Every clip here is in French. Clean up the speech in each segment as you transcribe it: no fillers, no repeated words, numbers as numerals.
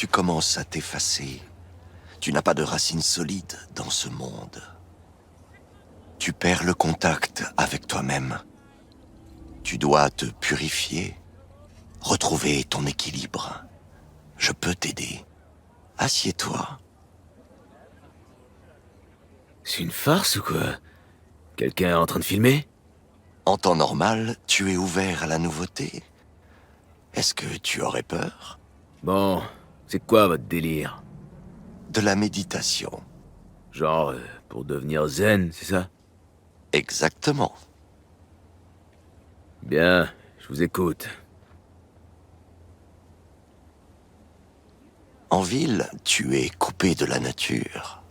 tu commences à t'effacer. Tu n'as pas de racines solides dans ce monde. Tu perds le contact avec toi-même. Tu dois te purifier, retrouver ton équilibre. Je peux t'aider. Assieds-toi. C'est une farce ou quoi? Quelqu'un est en train de filmer? En temps normal, tu es ouvert à la nouveauté. Est-ce que tu aurais peur? Bon, c'est quoi votre délire? De la méditation. Genre, pour devenir zen, c'est ça? Exactement. Bien, je vous écoute. En ville, tu es coupé de la nature.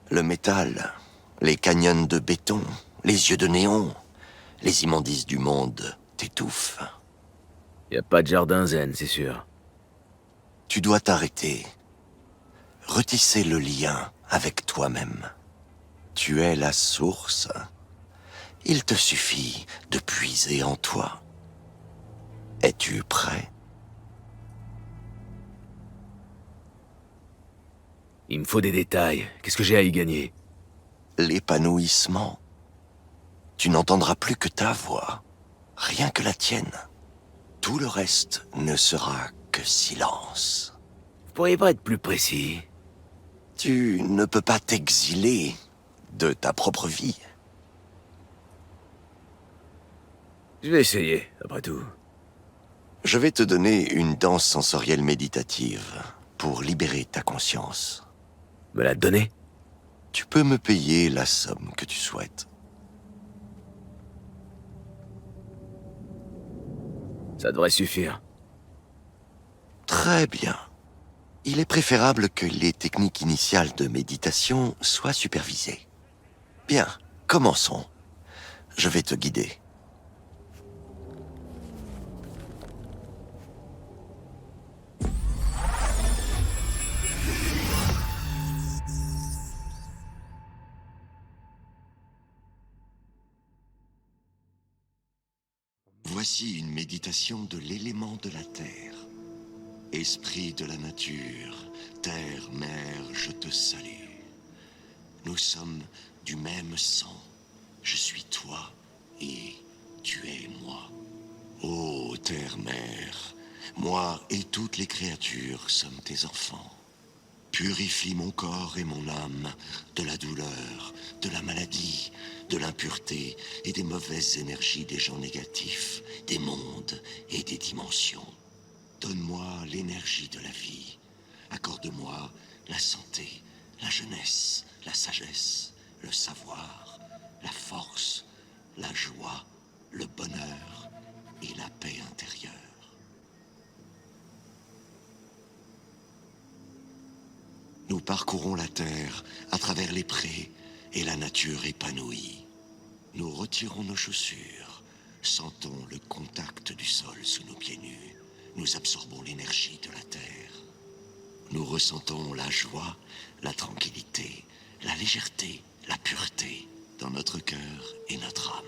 Le métal, les canyons de béton, les yeux de néon, les immondices du monde t'étouffent. Y a pas de jardin zen, c'est sûr. Tu dois t'arrêter. Retisser le lien avec toi-même. Tu es la source. Il te suffit de puiser en toi. Es-tu prêt? Il me faut des détails. Qu'est-ce que j'ai à y gagner? L'épanouissement. Tu n'entendras plus que ta voix, rien que la tienne. Tout le reste ne sera que silence. Vous pourriez pas être plus précis? Tu ne peux pas t'exiler de ta propre vie. Je vais essayer, après tout. Je vais te donner une danse sensorielle méditative pour libérer ta conscience. Me la donner? Tu peux me payer la somme que tu souhaites. Ça devrait suffire. Très bien. Il est préférable que les techniques initiales de méditation soient supervisées. Bien, commençons. Je vais te guider. Voici une méditation de l'élément de la terre. Esprit de la nature, terre, mer, je te salue. Nous sommes du même sang. Je suis toi et tu es moi. Ô terre, mer, moi et toutes les créatures sommes tes enfants. Purifie mon corps et mon âme de la douleur, de la maladie, de l'impureté et des mauvaises énergies des gens négatifs, des mondes et des dimensions. Donne-moi l'énergie de la vie. Accorde-moi la santé, la jeunesse, la sagesse, le savoir, la force, la joie, le bonheur et la paix intérieure. Nous parcourons la terre à travers les prés et la nature épanouie. Nous retirons nos chaussures, sentons le contact du sol sous nos pieds nus. Nous absorbons l'énergie de la terre. Nous ressentons la joie, la tranquillité, la légèreté, la pureté dans notre cœur et notre âme.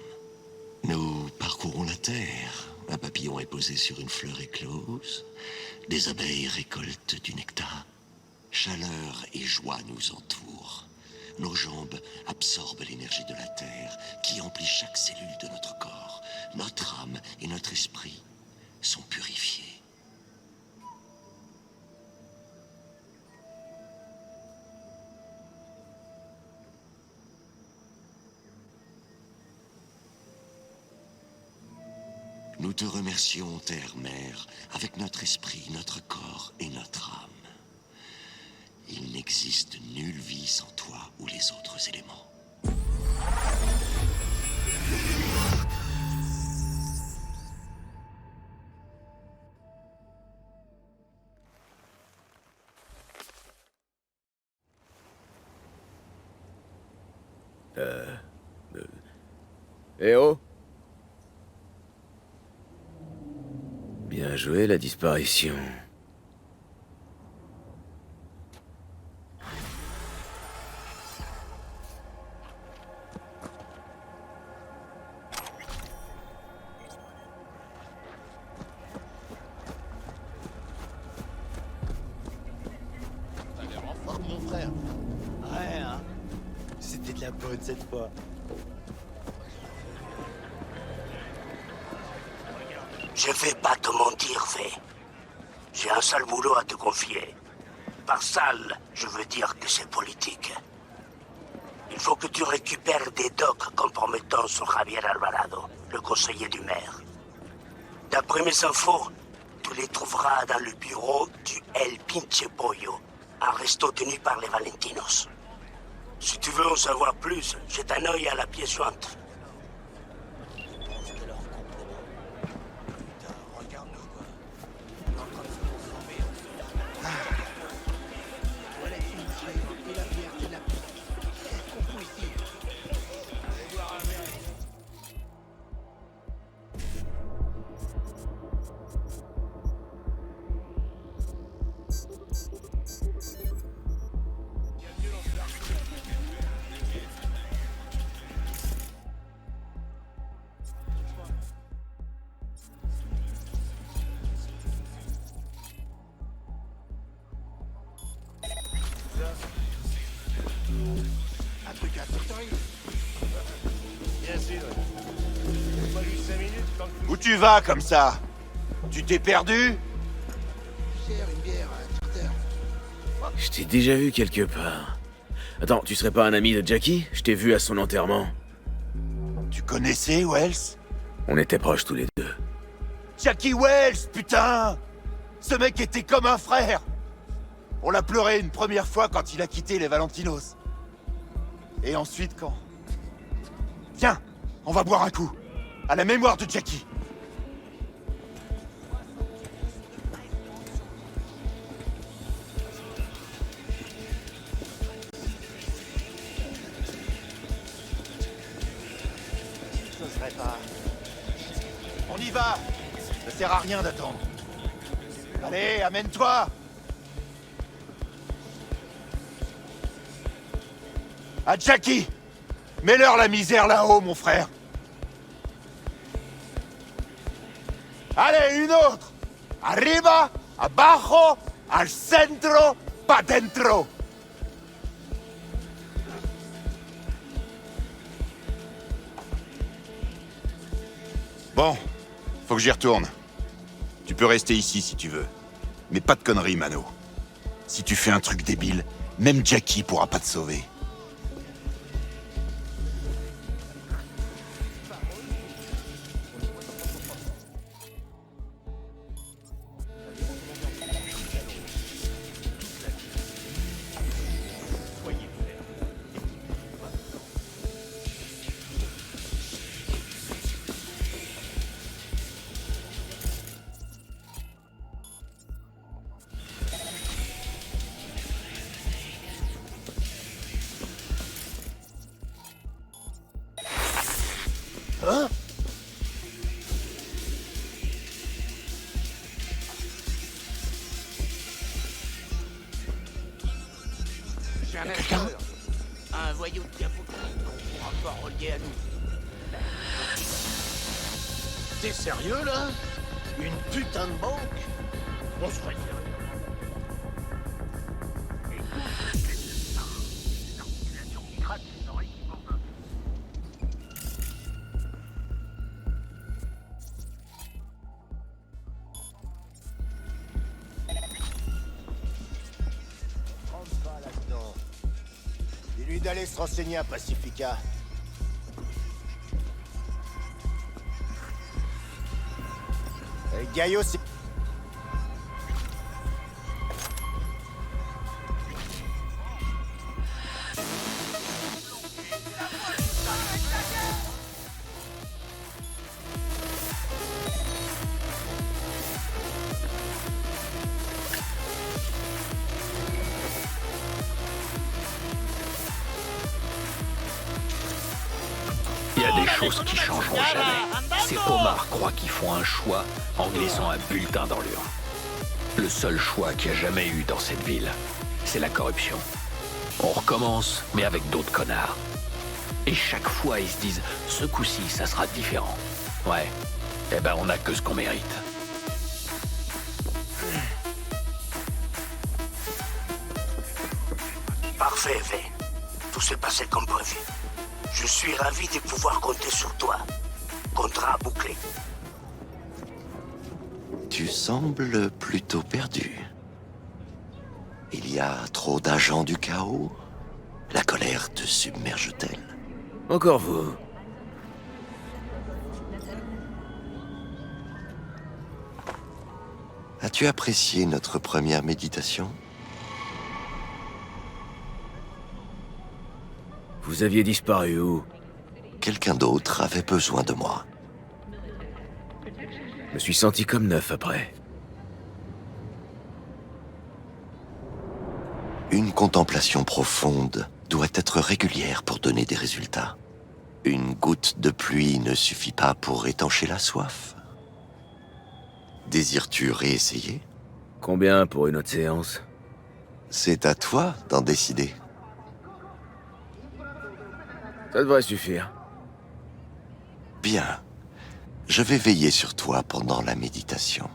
Nous parcourons la terre. Un papillon est posé sur une fleur éclose. Des abeilles récoltent du nectar. Chaleur et joie nous entourent. Nos jambes absorbent l'énergie de la terre qui emplit chaque cellule de notre corps. Notre âme et notre esprit sont purifiés. Nous te remercions, Terre-Mère, avec notre esprit, notre corps et notre âme. Il n'existe nulle vie sans toi ou les autres éléments. Eh oh! Bien joué, la disparition. de la bonne cette fois. Je vais pas te mentir, V. J'ai un sale boulot à te confier. Par sale, je veux dire que c'est politique. Il faut que tu récupères des docs compromettants sur Javier Alvarado, le conseiller du maire. D'après mes infos, tu les trouveras dans le bureau du El Pinche Pollo, un resto tenu par les Valentinos. Si tu veux en savoir plus, jette un œil à la pièce jointe. Un truc à Factory. Bien sûr. J'ai pas eu 5 minutes tant que... Où tu vas comme ça? Tu t'es perdu? Cher, une bière, un terre. Je t'ai déjà vu quelque part. Attends, tu serais pas un ami de Jackie? Je t'ai vu à son enterrement. Tu connaissais Wells? On était proches tous les deux. Jackie Wells, putain! Ce mec était comme un frère! On l'a pleuré une première fois quand il a quitté les Valentinos. Et ensuite quand... Viens, on va boire un coup. À la mémoire de Jackie. Ce serait pas... On y va! Ça sert à rien d'attendre. Allez, amène-toi! À Jackie! Mets-leur la misère là-haut, mon frère! Allez, une autre! Arriba, abajo, al centro, pa dentro! Bon, faut que j'y retourne. Tu peux rester ici si tu veux. Mais pas de conneries, Mano. Si tu fais un truc débile, même Jackie pourra pas te sauver. Hein? J'ai un acheteur. Un voyou de Capoutin. On pourra pas relier à nous. T'es sérieux, là? Une putain de banque? On se retire. Dis-lui d'aller se renseigner à Pacifica. Gaillot, c'est... Il y a des choses qui changeront jamais. Ces homards croient qu'ils font un choix en glissant un bulletin dans l'urne. Le seul choix qu'il y a jamais eu dans cette ville, c'est la corruption. On recommence, mais avec d'autres connards. Et chaque fois, ils se disent, ce coup-ci, ça sera différent. Ouais, eh ben on a que ce qu'on mérite. Parfait, V. tout s'est passé comme prévu. Je suis ravi de pouvoir compter sur toi. Contrat bouclé. Tu sembles plutôt perdu. Il y a trop d'agents du chaos? La colère te submerge-t-elle? Encore vous. As-tu apprécié notre première méditation? Vous aviez disparu où? Quelqu'un d'autre avait besoin de moi. Je me suis senti comme neuf après. Une contemplation profonde doit être régulière pour donner des résultats. Une goutte de pluie ne suffit pas pour étancher la soif. Désires-tu réessayer? Combien pour une autre séance? C'est à toi d'en décider. Ça devrait suffire. Bien. Je vais veiller sur toi pendant la méditation.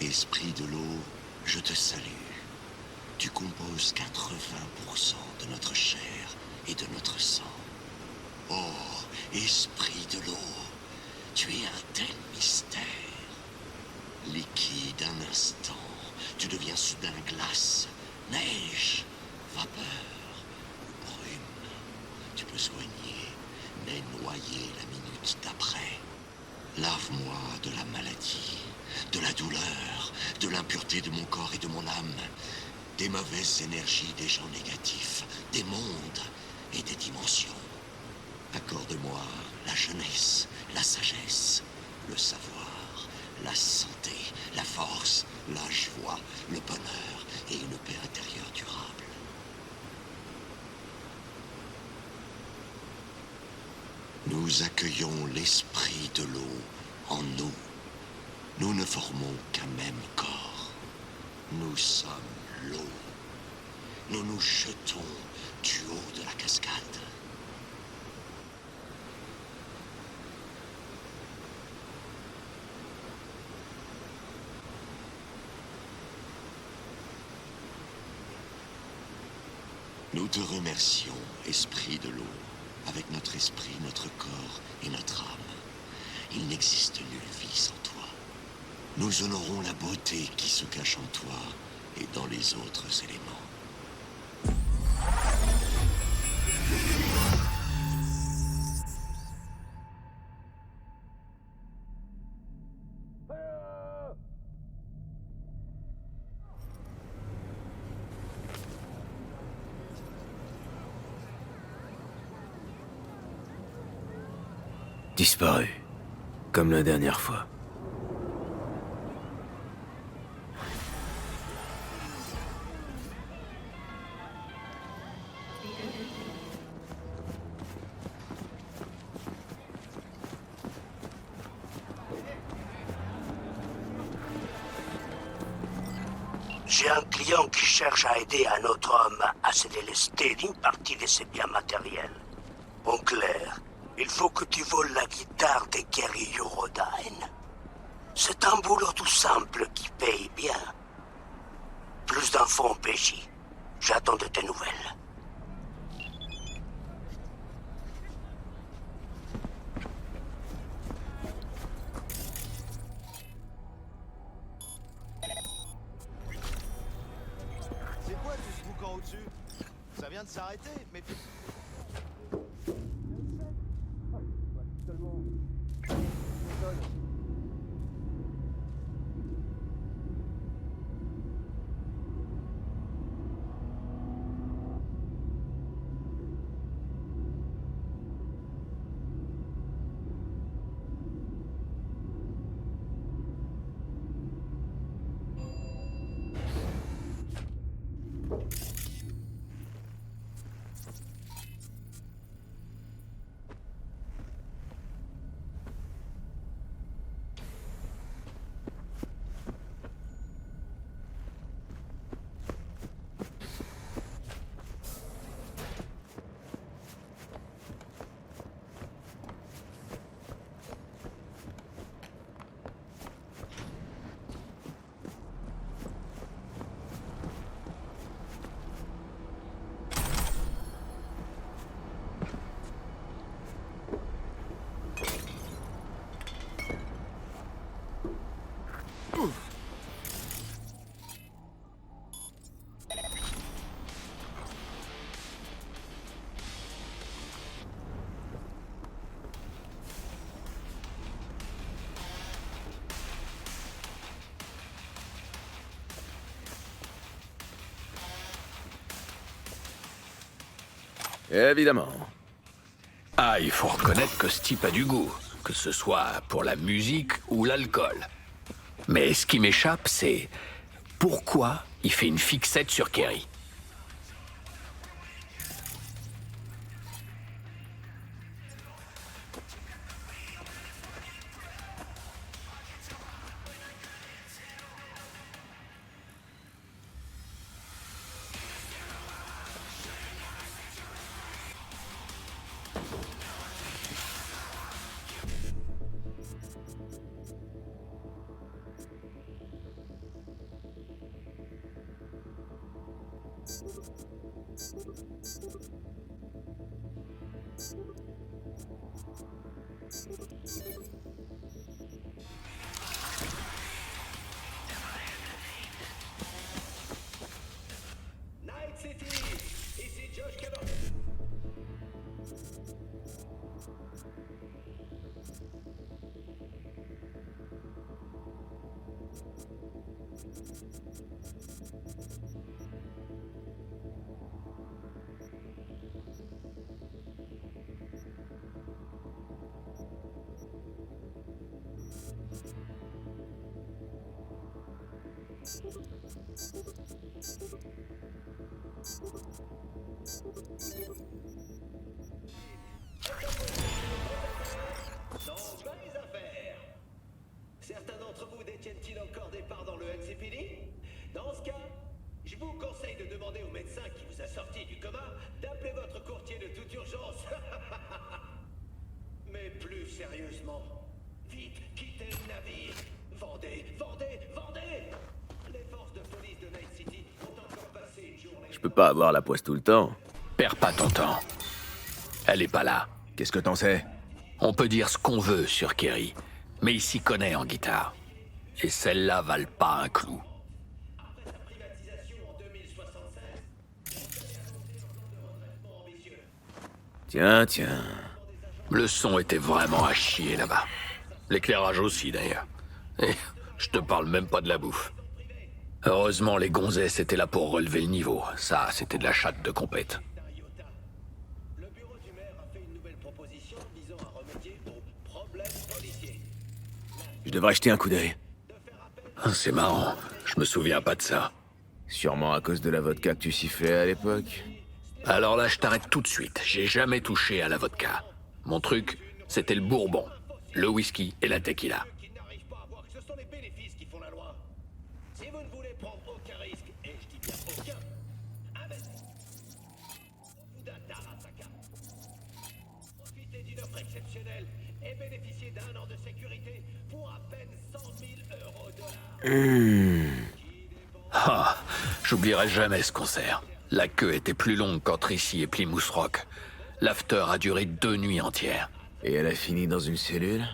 Esprit de l'eau, je te salue. Tu composes 80% de notre chair et de notre sang. Oh, esprit de l'eau, tu es un tel mystère. Liquide un instant, tu deviens soudain glace, neige, vapeur, brume. Tu peux soigner, mais noyer la minute d'après. Lave-moi de la maladie, de la douleur, de l'impureté de mon corps et de mon âme, des mauvaises énergies des gens négatifs, des mondes et des dimensions. Accorde-moi la jeunesse, la sagesse, le savoir, la santé, la force, la joie, le bonheur et une paix intérieure durable. Nous accueillons l'esprit de l'eau en nous. Nous ne formons qu'un même corps. Nous sommes l'eau. Nous nous jetons du haut de la cascade. Nous te remercions, esprit de l'eau, avec notre esprit, notre corps et notre âme. Il n'existe nulle vie sans toi. Nous honorons la beauté qui se cache en toi et dans les autres éléments. Disparu. Comme la dernière fois. J'ai un client qui cherche à aider un autre homme à se délester d'une partie de ses biens matériels. En clair, il faut que tu voles la guitare de Gary Eurodyne. C'est un boulot tout simple qui paye bien. Plus d'infos en PJ. J'attends de tes nouvelles. C'est quoi tout ce boucan au-dessus? Ça vient de s'arrêter, mais... Évidemment. Ah, il faut reconnaître que ce type a du goût, que ce soit pour la musique ou l'alcool. Mais ce qui m'échappe, c'est pourquoi il fait une fixette sur Kerry. Donc, bonnes affaires. Certains d'entre vous détiennent-ils encore des parts dans le NCPD? Dans ce cas, je vous conseille de demander au médecin qui vous a sorti du coma d'appeler votre courtier de toute urgence. Mais plus sérieusement, vite, quittez le navire. Vendez, vendez, vendez! Les forces de police de Night City ont encore passé une journée... Je peux pas avoir la poisse tout le temps. Perds pas ton temps. Elle est pas là. Qu'est-ce que t'en sais? On peut dire ce qu'on veut sur Kerry, mais il s'y connaît en guitare. Et celles-là valent pas un clou. Après sa privatisation en 2076, ambitieux. Tiens. Le son était vraiment à chier là-bas. L'éclairage aussi d'ailleurs. Et je te parle même pas de la bouffe. Heureusement, les gonzesses étaient là pour relever le niveau. Ça, c'était de la chatte de compète. Le bureau du maire a fait une nouvelle proposition visant à remédier aux problèmes policiers. Je devrais jeter un coup d'œil. Ah, c'est marrant, je me souviens pas de ça. Sûrement à cause de la vodka que tu sifflais à l'époque. Alors là, je t'arrête tout de suite. J'ai jamais touché à la vodka. Mon truc, c'était le bourbon, le whisky et la tequila. Qui n'arrivent pas à voir que ce sont les bénéfices qui font la loi. Si vous ne voulez prendre aucun risque, et je dis bien aucun, investissez d'un Tarasaka. Profitez d'une offre exceptionnelle et bénéficiez d'un an de sécurité pour à peine 100 000 $. Ah, j'oublierai jamais ce concert. La queue était plus longue qu'entre ici et Plymouth Rock. L'after a duré 2 nuits entières. Et elle a fini dans une cellule?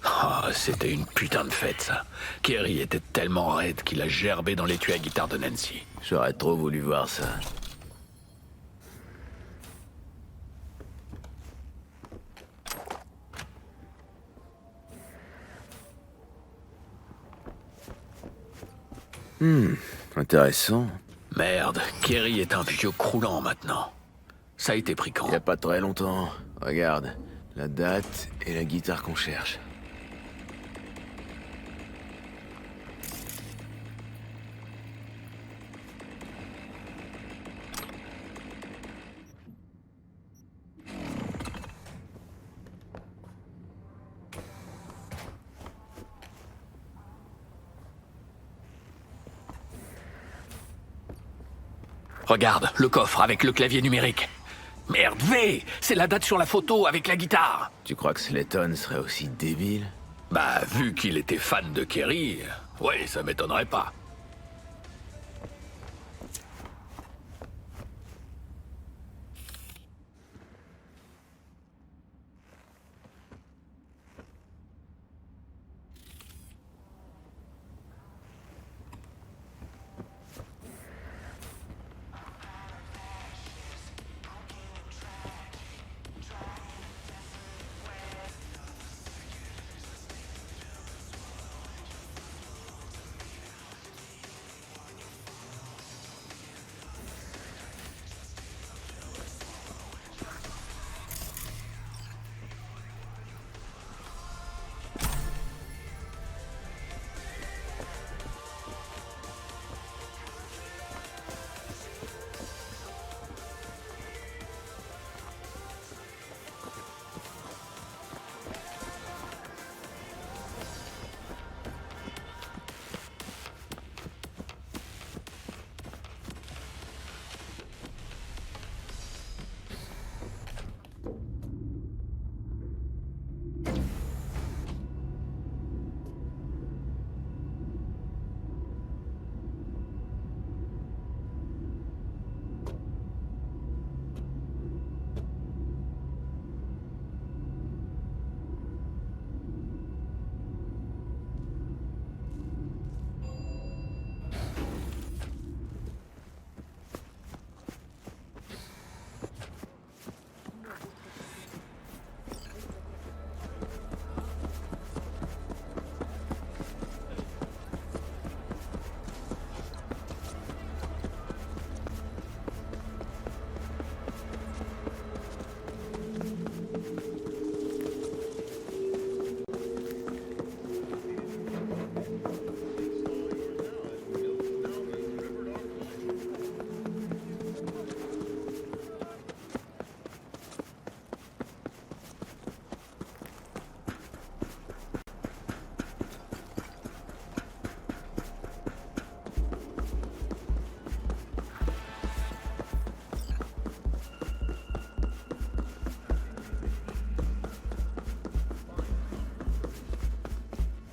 Ah, c'était une putain de fête, ça. Kerry était tellement raide qu'il a gerbé dans l'étui à guitare de Nancy. J'aurais trop voulu voir ça. Intéressant. Merde, Kerry est un vieux croulant maintenant. Ça a été pris quand? Il y a pas très longtemps. Regarde, la date et la guitare qu'on cherche. Regarde, le coffre avec le clavier numérique. Merde, V! C'est la date sur la photo avec la guitare. Tu crois que Slayton serait aussi débile? Bah, vu qu'il était fan de Kerry, ouais, ça m'étonnerait pas.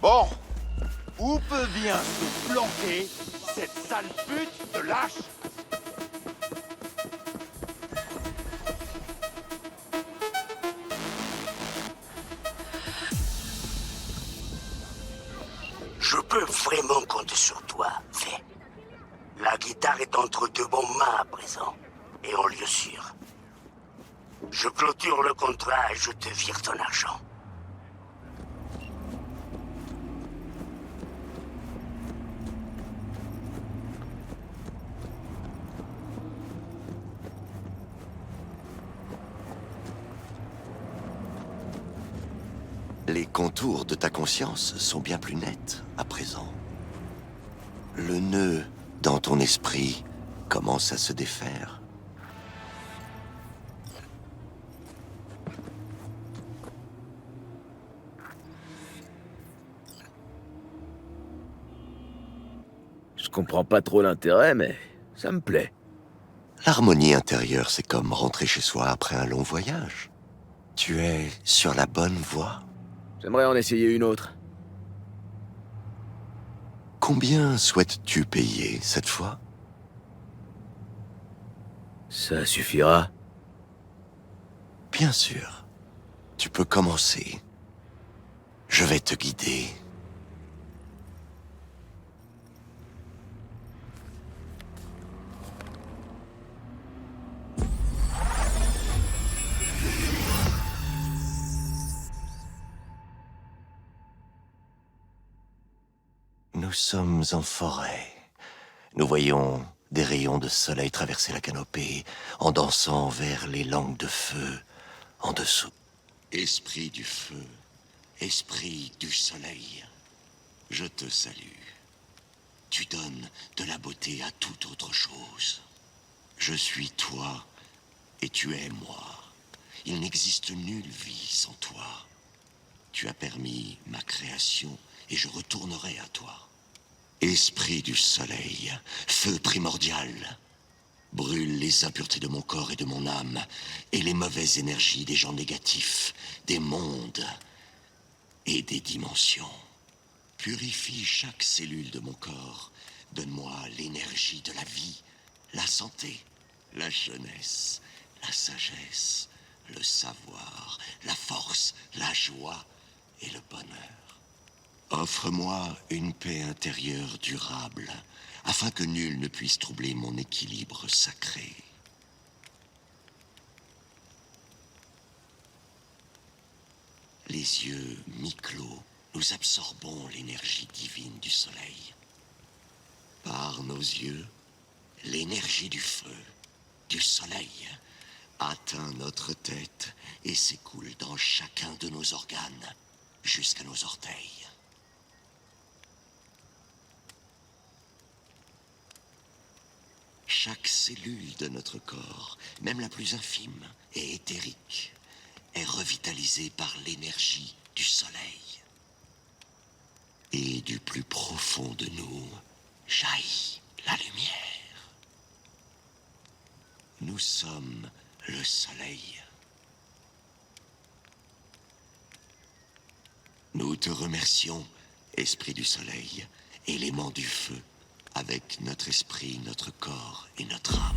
Bon, où peut bien se planquer cette sale pute de lâche? Je peux vraiment compter sur toi, Fais. La guitare est entre de bonnes mains à présent, et en lieu sûr. Je clôture le contrat et je te vire ton argent. Les contours de ta conscience sont bien plus nets à présent. Le nœud dans ton esprit commence à se défaire. Je comprends pas trop l'intérêt, mais ça me plaît. L'harmonie intérieure, c'est comme rentrer chez soi après un long voyage. Tu es sur la bonne voie. J'aimerais en essayer une autre. Combien souhaites-tu payer cette fois? Ça suffira. Bien sûr. Tu peux commencer. Je vais te guider. Nous sommes en forêt. Nous voyons des rayons de soleil traverser la canopée en dansant vers les langues de feu en dessous. Esprit du feu, esprit du soleil, je te salue. Tu donnes de la beauté à toute autre chose. Je suis toi et tu es moi. Il n'existe nulle vie sans toi. Tu as permis ma création et je retournerai à toi. Esprit du soleil, feu primordial, brûle les impuretés de mon corps et de mon âme, et les mauvaises énergies des gens négatifs, des mondes et des dimensions. Purifie chaque cellule de mon corps, donne-moi l'énergie de la vie, la santé, la jeunesse, la sagesse, le savoir, la force, la joie et le bonheur. Offre-moi une paix intérieure durable, afin que nul ne puisse troubler mon équilibre sacré. Les yeux mi-clos, nous absorbons l'énergie divine du soleil. Par nos yeux, l'énergie du feu, du soleil, atteint notre tête et s'écoule dans chacun de nos organes, jusqu'à nos orteils. Chaque cellule de notre corps, même la plus infime et éthérique, est revitalisée par l'énergie du soleil. Et du plus profond de nous jaillit la lumière. Nous sommes le soleil. Nous te remercions, esprit du soleil, élément du feu, avec notre esprit, notre corps et notre âme.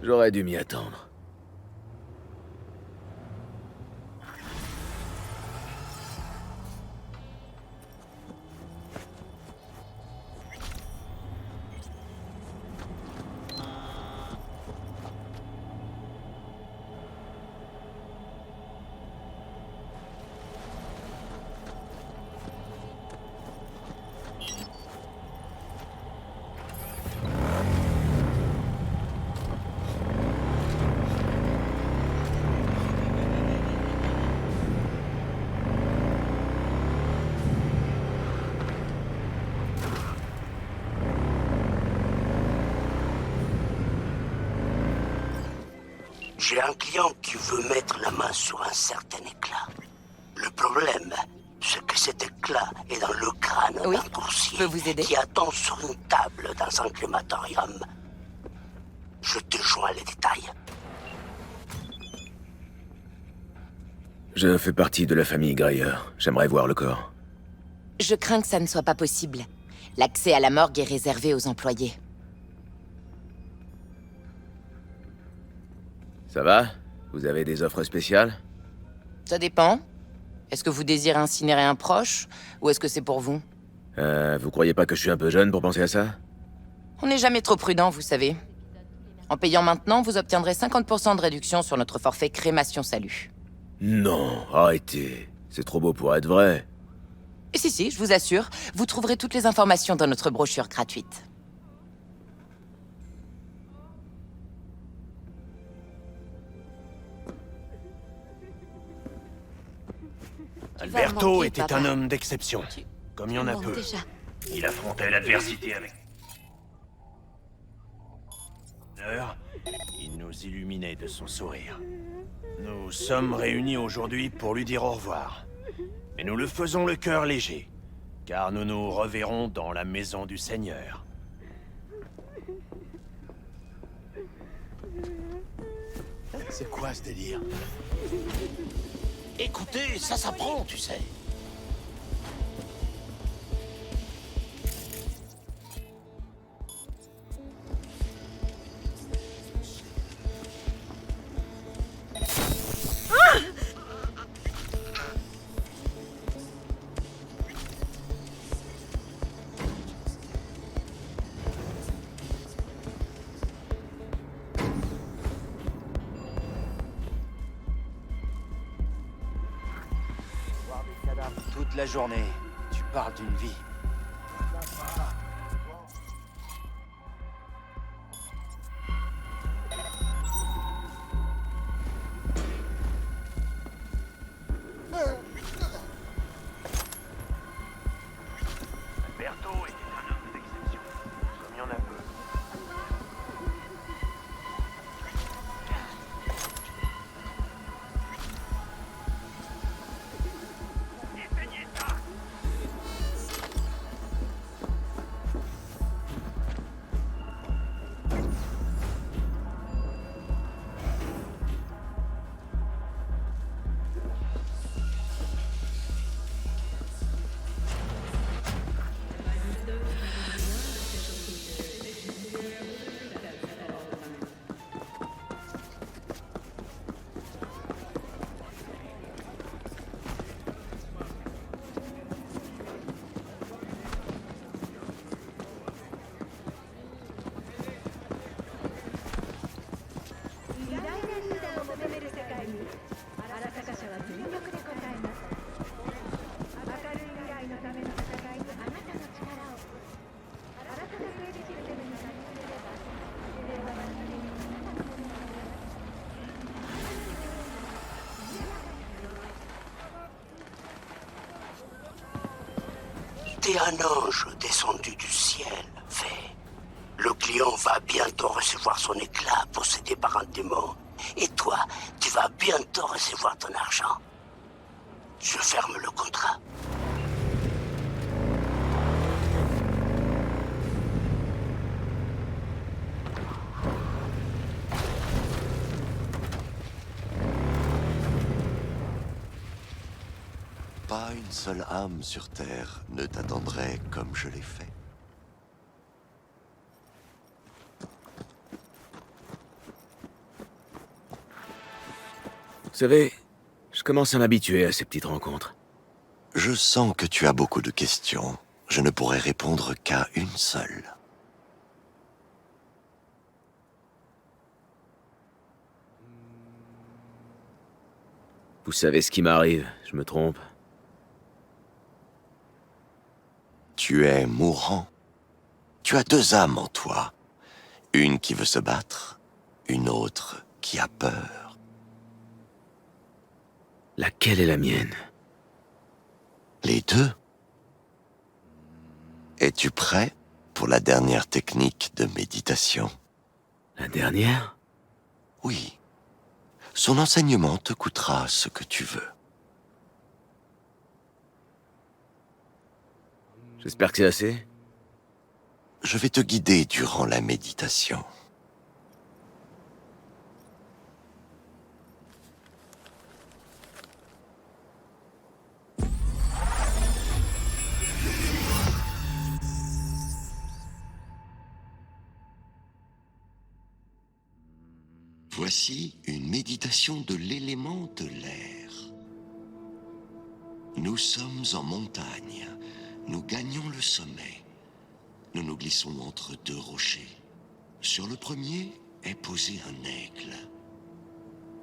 J'aurais dû m'y attendre. sens que tu veux mettre la main sur un certain éclat. Le problème, c'est que cet éclat est dans le crâne Oui, d'un coursier je peux vous aider? qui attend sur une table dans un crématorium. Je te joins les détails. Je fais partie de la famille Greyer. J'aimerais voir le corps. Je crains que ça ne soit pas possible. L'accès à la morgue est réservé aux employés. Ça va? Vous avez des offres spéciales? Ça dépend. Est-ce que vous désirez incinérer un proche, ou est-ce que c'est pour vous? Vous croyez pas que je suis un peu jeune pour penser à ça? On n'est jamais trop prudent, vous savez. En payant maintenant, vous obtiendrez 50% de réduction sur notre forfait crémation salut. Non, arrêtez. C'est trop beau pour être vrai. Et si, je vous assure, vous trouverez toutes les informations dans notre brochure gratuite. Alberto manquer, était papa. un homme d'exception, comme il y en a peu. Déjà. Il affrontait l'adversité avec honneur. Il nous illuminait de son sourire. Nous sommes réunis aujourd'hui pour lui dire au revoir. Et nous le faisons le cœur léger, car nous nous reverrons dans la maison du Seigneur. C'est quoi ce délire? Écoutez, ça s'apprend, tu sais. Voir des cadavres toute la journée. Tu parles d'une vie. Alberto était un homme d'exception, comme il y en a peu. T'es un ange descendu du ciel, Fay. Le client va bientôt recevoir son éclat possédé par un démon. Et toi, tu vas bientôt recevoir ton argent. Je ferme le contrat. Pas une seule âme sur Terre ne t'attendrait comme je l'ai fait. Vous savez, je commence à m'habituer à ces petites rencontres. Je sens que tu as beaucoup de questions. Je ne pourrais répondre qu'à une seule. Vous savez ce qui m'arrive, je me trompe. Tu es mourant. Tu as deux âmes en toi. Une qui veut se battre, une autre qui a peur. Laquelle est la mienne? Les deux. Es-tu prêt pour la dernière technique de méditation? La dernière? Oui. Son enseignement te coûtera ce que tu veux. J'espère que c'est assez. Je vais te guider durant la méditation. Voici une méditation de l'élément de l'air. Nous sommes en montagne. Nous gagnons le sommet. Nous nous glissons entre deux rochers. Sur le premier est posé un aigle.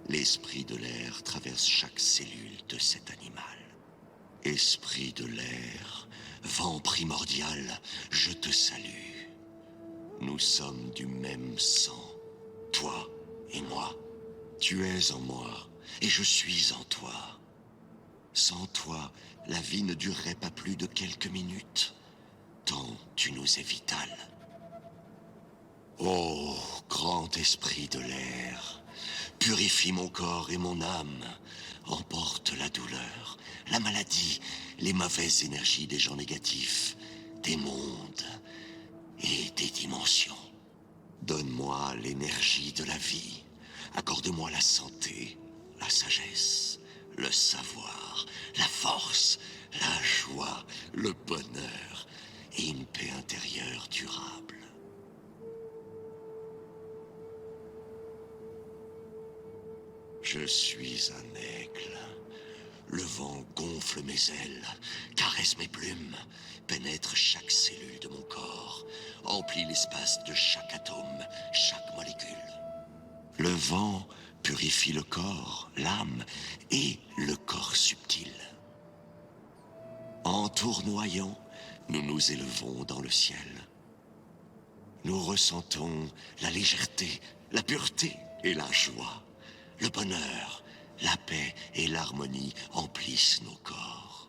L'esprit de l'air traverse chaque cellule de cet animal. Esprit de l'air, vent primordial, je te salue. Nous sommes du même sang, toi et moi. Tu es en moi et je suis en toi. Sans toi, la vie ne durerait pas plus de quelques minutes, tant tu nous es vital. Ô grand esprit de l'air, purifie mon corps et mon âme, emporte la douleur, la maladie, les mauvaises énergies des gens négatifs, des mondes et des dimensions. Donne-moi l'énergie de la vie, accorde-moi la santé, la sagesse, le savoir, la force, la joie, le bonheur et une paix intérieure durable. Je suis un aigle. Le vent gonfle mes ailes, caresse mes plumes, pénètre chaque cellule de mon corps, emplit l'espace de chaque atome, chaque molécule. Le vent purifie le corps, l'âme et le corps subtil. En tournoyant, nous nous élevons dans le ciel. Nous ressentons la légèreté, la pureté et la joie. Le bonheur, la paix et l'harmonie emplissent nos corps.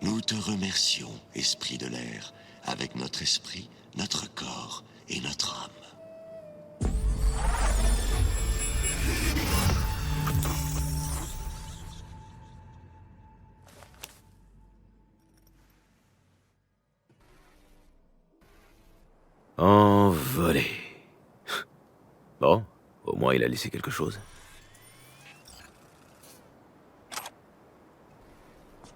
Nous te remercions, esprit de l'air, avec notre esprit, notre corps et notre âme. Envolé. Bon, au moins il a laissé quelque chose.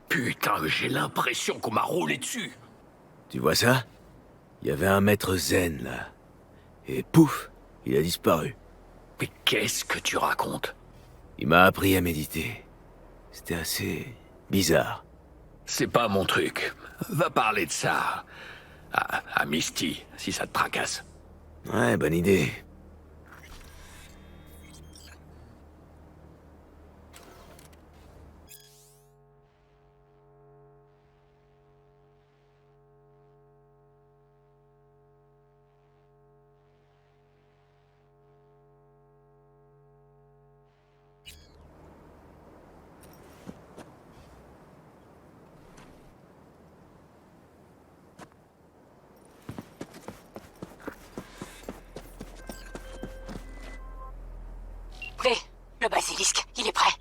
Putain, j'ai l'impression qu'on m'a roulé dessus. Tu vois ça? Il y avait un maître zen, là. Et pouf, il a disparu. Mais qu'est-ce que tu racontes? Il m'a appris à méditer. C'était assez bizarre. C'est pas mon truc. Va parler de ça à Misty, si ça te tracasse. Ouais, bonne idée. V, le basilisque, il est prêt.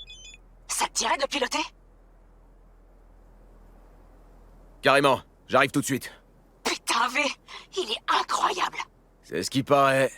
Ça te dirait de piloter? Carrément, j'arrive tout de suite. Putain, V, il est incroyable. C'est ce qui paraît.